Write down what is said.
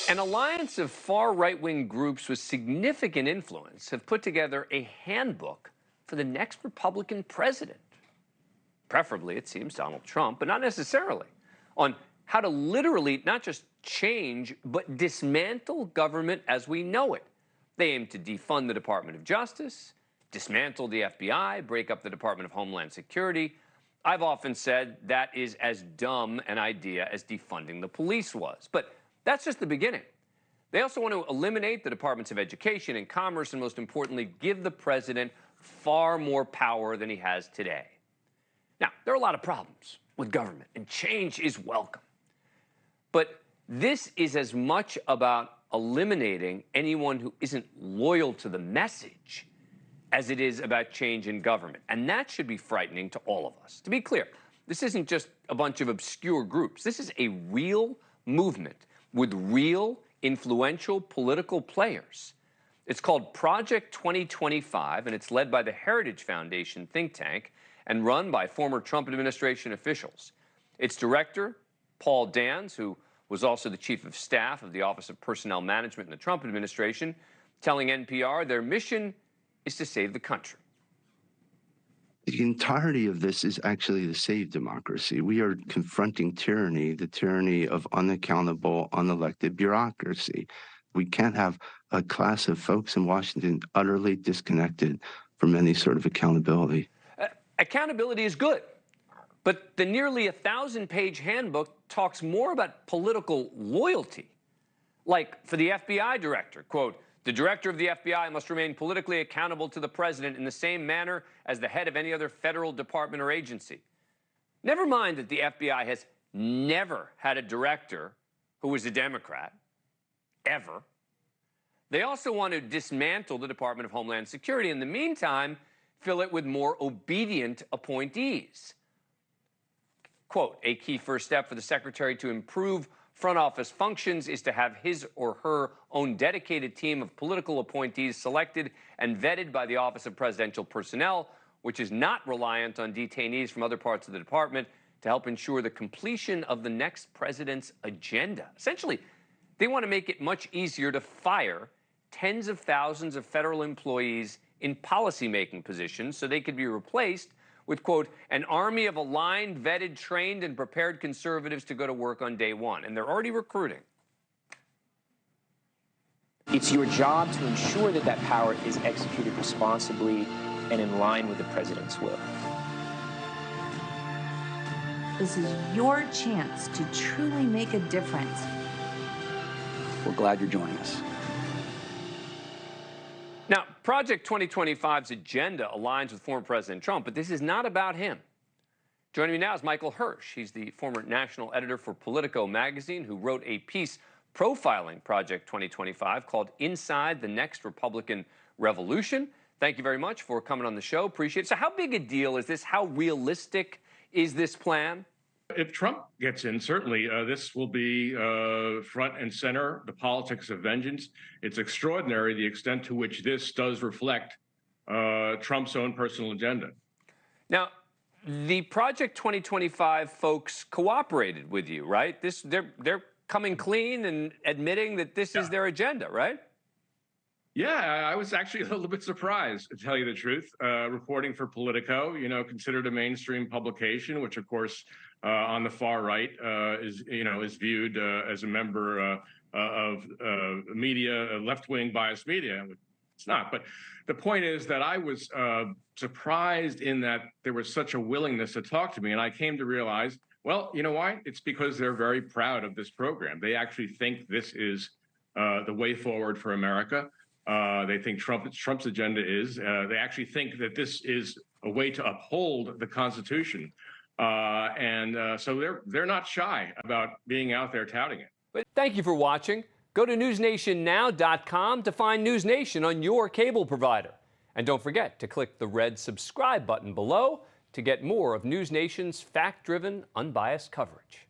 An alliance of far right-wing groups with significant influence have put together a handbook for the next Republican president. Preferably, it seems, Donald Trump, but not necessarily, on how to literally not just change, but dismantle government as we know it. They aim to defund the Department of Justice, dismantle the FBI, break up the Department of Homeland Security. I've often said that is as dumb an idea as defunding the police was. But that's just the beginning. They also want to eliminate the Departments of Education and Commerce, and most importantly, give the president far more power than he has today. Now, there are a lot of problems with government, and change is welcome. But this is as much about eliminating anyone who isn't loyal to the message as it is about change in government. And that should be frightening to all of us. To be clear, this isn't just a bunch of obscure groups. This is a real movement with real influential political players. It's called Project 2025, and it's led by the Heritage Foundation think tank and run by former Trump administration officials. Its director, Paul Dans, who was also the chief of staff of the Office of Personnel Management in the Trump administration, telling NPR their mission is to save the country. The entirety of this is actually to save democracy. We are confronting tyranny, the tyranny of unaccountable, unelected bureaucracy. We can't have a class of folks in Washington utterly disconnected from any sort of accountability. Accountability is good, but the nearly 1,000-page handbook talks more about political loyalty. Like for the FBI director, quote, "The director of the FBI must remain politically accountable to the president in the same manner as the head of any other federal department or agency." Never mind that the FBI has never had a director who was a Democrat, ever. They also want to dismantle the Department of Homeland Security. In the meantime, fill it with more obedient appointees. Quote, "A key first step for the secretary to improve front office functions is to have his or her own dedicated team of political appointees selected and vetted by the Office of Presidential Personnel, which is not reliant on detainees from other parts of the department to help ensure the completion of the next president's agenda." Essentially, they want to make it much easier to fire tens of thousands of federal employees in policymaking positions so they could be replaced with, quote, "an army of aligned, vetted, trained, and prepared conservatives to go to work on day one." And they're already recruiting. It's your job to ensure that that power is executed responsibly and in line with the president's will. This is your chance to truly make a difference. We're glad you're joining us. Now, Project 2025's agenda aligns with former President Trump, but this is not about him. Joining me now is Michael Hirsch. He's the former national editor for Politico magazine who wrote a piece profiling Project 2025 called "Inside the Next Republican Revolution." Thank you very much for coming on the show. Appreciate it. So how big a deal is this? How realistic is this plan? If Trump gets in, certainly this will be front and center, the politics of vengeance. It's extraordinary the extent to which this does reflect Trump's own personal agenda. Now, the Project 2025 folks cooperated with you, right? They're coming clean and admitting that this is their agenda, right? Yeah, I was actually a little bit surprised, to tell you the truth. Reporting for Politico, considered a mainstream publication, which of course on the far right is viewed as a member of media, left-wing biased media. It's not. But the point is that I was surprised in that there was such a willingness to talk to me, and I came to realize, well, you know why? It's because they're very proud of this program. They actually think this is the way forward for America. They think Trump's agenda is. They actually think that this is a way to uphold the Constitution, so they're not shy about being out there touting it. But thank you for watching. Go to newsnationnow.com to find NewsNation on your cable provider, and don't forget to click the red subscribe button below to get more of NewsNation's fact-driven, unbiased coverage.